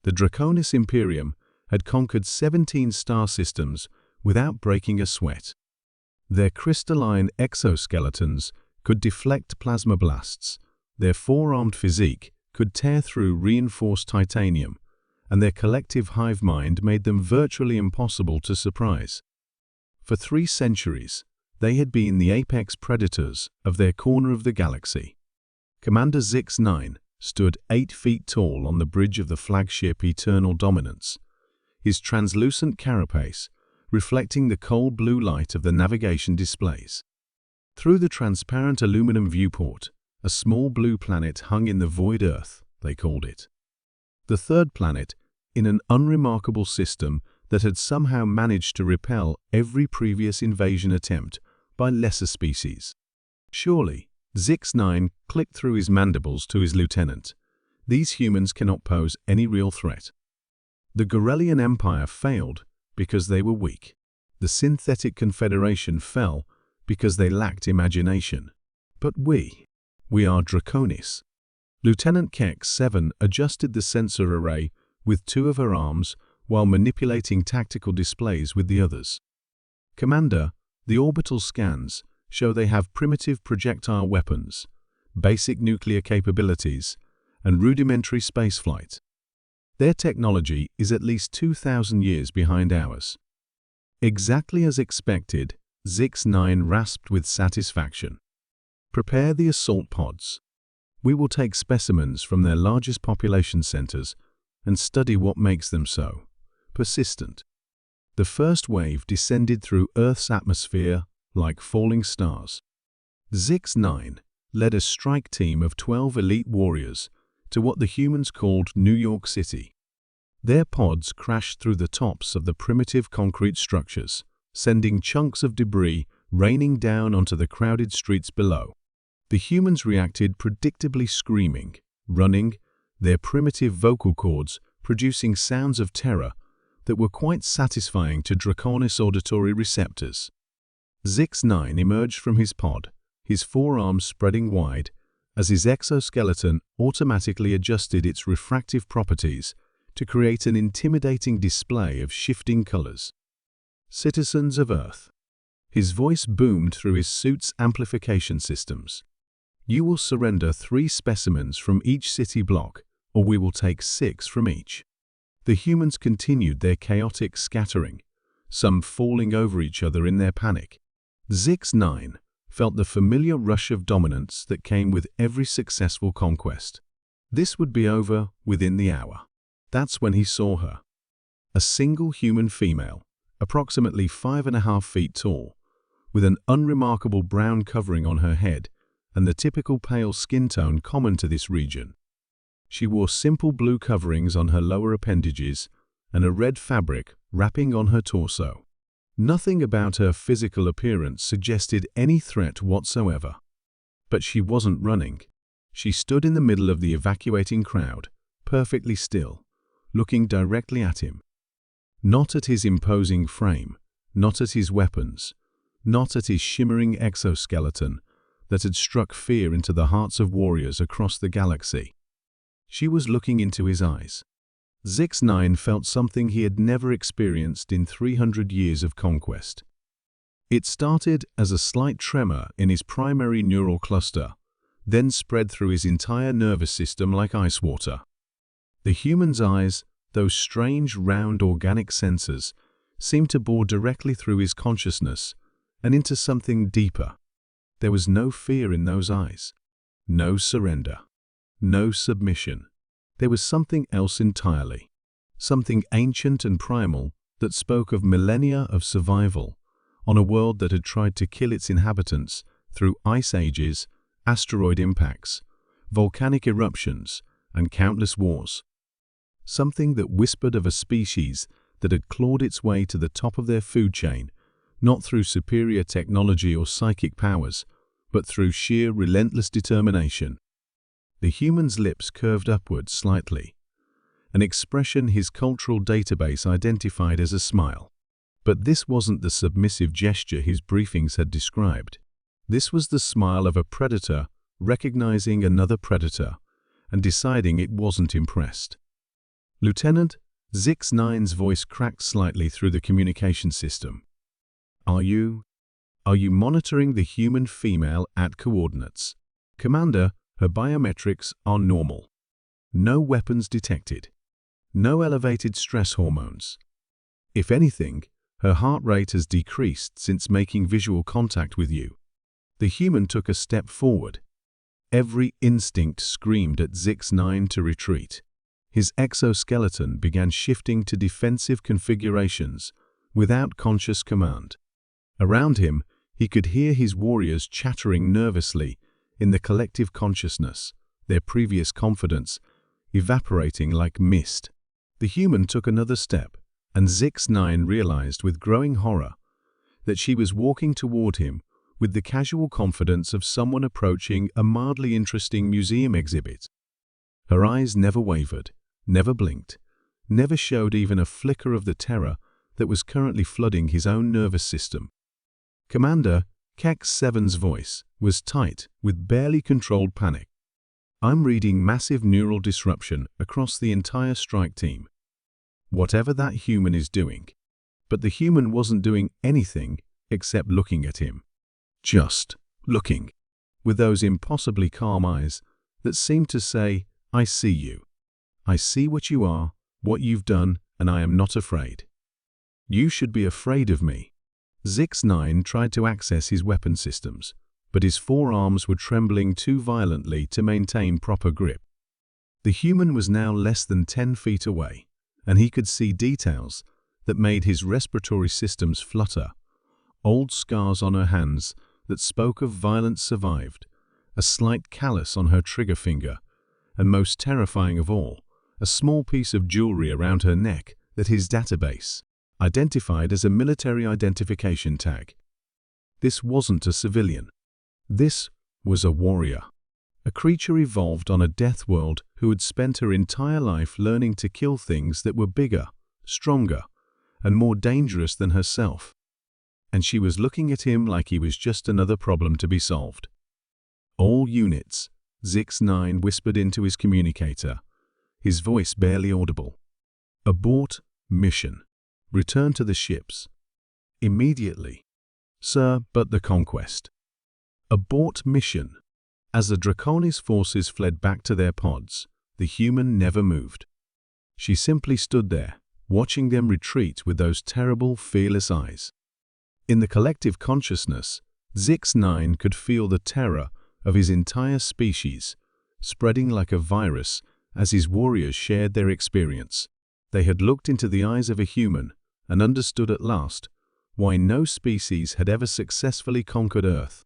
The Draconis Imperium had conquered 17 star systems without breaking a sweat. Their crystalline exoskeletons could deflect plasma blasts, their four-armed physique could tear through reinforced titanium, and their collective hive mind made them virtually impossible to surprise. For 3 centuries, they had been the apex predators of their corner of the galaxy. Commander Zix-9 stood 8 feet tall on the bridge of the flagship Eternal Dominance, his translucent carapace reflecting the cold blue light of the navigation displays. Through the transparent aluminum viewport, a small blue planet hung in the void Earth, they called it. The third planet in an unremarkable system that had somehow managed to repel every previous invasion attempt by lesser species. Surely, Zix-9 clicked through his mandibles to his lieutenant. These humans cannot pose any real threat. The Gorelian Empire failed because they were weak. The Synthetic Confederation fell because they lacked imagination. But we are Draconis. Lieutenant Keck-7 adjusted the sensor array with 2 of her arms while manipulating tactical displays with the others. Commander, the orbital scans show they have primitive projectile weapons, basic nuclear capabilities, and rudimentary spaceflight. Their technology is at least 2,000 years behind ours. Exactly as expected, Zix-9 rasped with satisfaction. Prepare the assault pods. We will take specimens from their largest population centers and study what makes them so persistent. The first wave descended through Earth's atmosphere like falling stars. Zix-9 led a strike team of 12 elite warriors to what the humans called New York City. Their pods crashed through the tops of the primitive concrete structures, sending chunks of debris raining down onto the crowded streets below. The humans reacted predictably, screaming, running, their primitive vocal cords producing sounds of terror that were quite satisfying to Draconis auditory receptors. Zix-9 emerged from his pod, his forearms spreading wide, as his exoskeleton automatically adjusted its refractive properties to create an intimidating display of shifting colors. Citizens of Earth. His voice boomed through his suit's amplification systems. You will surrender 3 specimens from each city block, or we will take 6 from each. The humans continued their chaotic scattering, some falling over each other in their panic. Zix-9 felt the familiar rush of dominance that came with every successful conquest. This would be over within the hour. That's when he saw her. A single human female, approximately 5.5 feet tall, with an unremarkable brown covering on her head and the typical pale skin tone common to this region. She wore simple blue coverings on her lower appendages and a red fabric wrapping on her torso. Nothing about her physical appearance suggested any threat whatsoever. But she wasn't running. She stood in the middle of the evacuating crowd, perfectly still, looking directly at him. Not at his imposing frame, not at his weapons, not at his shimmering exoskeleton that had struck fear into the hearts of warriors across the galaxy. She was looking into his eyes. Zix-9 felt something he had never experienced in 300 years of conquest. It started as a slight tremor in his primary neural cluster, then spread through his entire nervous system like ice water. The human's eyes, those strange round organic sensors, seemed to bore directly through his consciousness and into something deeper. There was no fear in those eyes, no surrender, no submission. There was something else entirely, something ancient and primal that spoke of millennia of survival on a world that had tried to kill its inhabitants through ice ages, asteroid impacts, volcanic eruptions, and countless wars. Something that whispered of a species that had clawed its way to the top of their food chain, not through superior technology or psychic powers, but through sheer relentless determination. The human's lips curved upward slightly, an expression his cultural database identified as a smile. But this wasn't the submissive gesture his briefings had described. This was the smile of a predator recognizing another predator and deciding it wasn't impressed. Lieutenant, Zix-9's voice cracked slightly through the communication system. Are you monitoring the human female at coordinates? Commander, her biometrics are normal. No weapons detected. No elevated stress hormones. If anything, her heart rate has decreased since making visual contact with you. The human took a step forward. Every instinct screamed at Zix-9 to retreat. His exoskeleton began shifting to defensive configurations without conscious command. Around him, he could hear his warriors chattering nervously in the collective consciousness, their previous confidence evaporating like mist. The human took another step, and Zix-9 realized with growing horror that she was walking toward him with the casual confidence of someone approaching a mildly interesting museum exhibit. Her eyes never wavered, never blinked, never showed even a flicker of the terror that was currently flooding his own nervous system. Commander, Kex-7's voice was tight with barely controlled panic. I'm reading massive neural disruption across the entire strike team. Whatever that human is doing. But the human wasn't doing anything except looking at him. Just looking, with those impossibly calm eyes that seemed to say, I see you. I see what you are, what you've done, and I am not afraid. You should be afraid of me. Zix-9 tried to access his weapon systems, but his forearms were trembling too violently to maintain proper grip. The human was now less than 10 feet away, and he could see details that made his respiratory systems flutter. Old scars on her hands that spoke of violence survived, a slight callus on her trigger finger, and most terrifying of all, a small piece of jewelry around her neck that his database identified as a military identification tag. This wasn't a civilian. This was a warrior, a creature evolved on a death world who had spent her entire life learning to kill things that were bigger, stronger, and more dangerous than herself. And she was looking at him like he was just another problem to be solved. All units, Zix-9 whispered into his communicator, his voice barely audible. Abort mission. Return to the ships. Immediately. Sir, but the conquest. Abort mission. As the Draconis forces fled back to their pods, the human never moved. She simply stood there, watching them retreat with those terrible, fearless eyes. In the collective consciousness, Zix-9 could feel the terror of his entire species, spreading like a virus as his warriors shared their experience. They had looked into the eyes of a human and understood at last why no species had ever successfully conquered Earth.